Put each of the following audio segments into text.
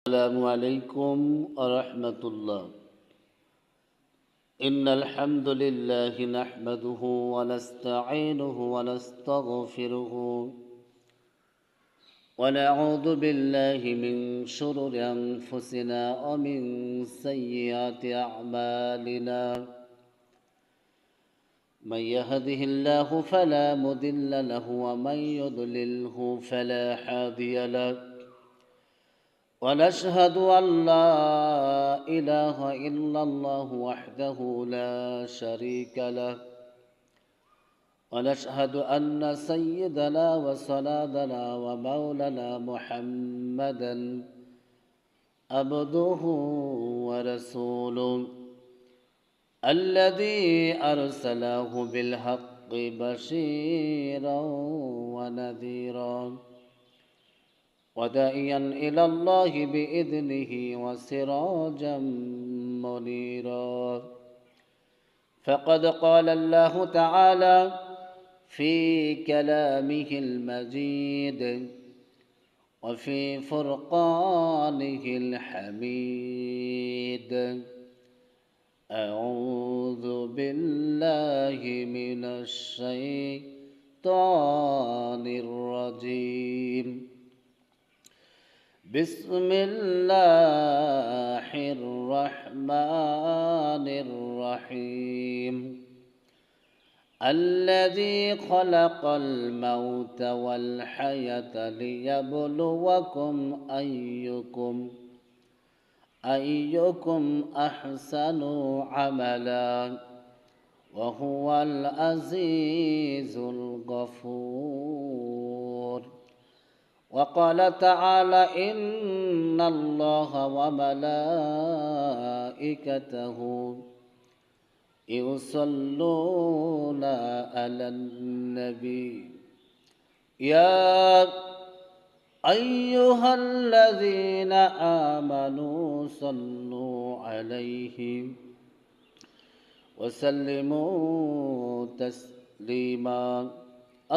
السلام عليكم ورحمة الله. إن الحمد لله نحمده ونستعينه ونستغفره ونعوذ بالله من شرور أنفسنا ومن سيئات أعمالنا. من يهده الله فلا مضل له ومن يضلله فلا هادي له. ونشهد أن لا إله إلا الله وحده لا شريك له. ونشهد أن سيدنا وسندنا ومولانا محمدا عبده ورسوله الذي أرسله بالحق بشيرا ونذيرا وداعيا إلى الله بإذنه وسراجا منيرا. فقد قال الله تعالى في كلامه المجيد وفي فرقانه الحميد: أعوذ بالله من الشيطان الرجيم. بسم الله الرحمن الرحيم. الذي خلق الموت والحياة ليبلوكم أيكم أحسن عملا وهو العزيز الغفور. وقال تعالى: إن الله وملائكته يصلون على النبي يا أيها الذين آمنوا صلوا عليه وسلموا تسليما.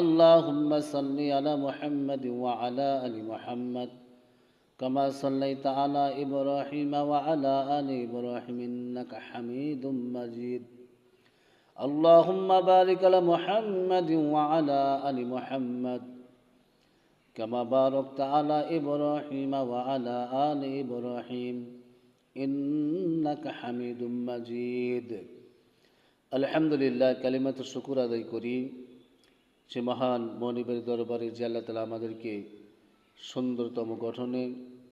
اللهم صل على محمد وعلى آل محمد كما صليت على إبراهيم وعلى آل إبراهيم إنك حميد مجيد. اللهم بارك على محمد وعلى آل محمد كما باركت على إبراهيم وعلى آل إبراهيم إنك حميد مجيد. الحمد لله. কালিমাত শুকর আদায় করি সে মহান মনিবের দরবারে যে আল্লাহ তাআলা আমাদেরকে সুন্দরতম গঠনে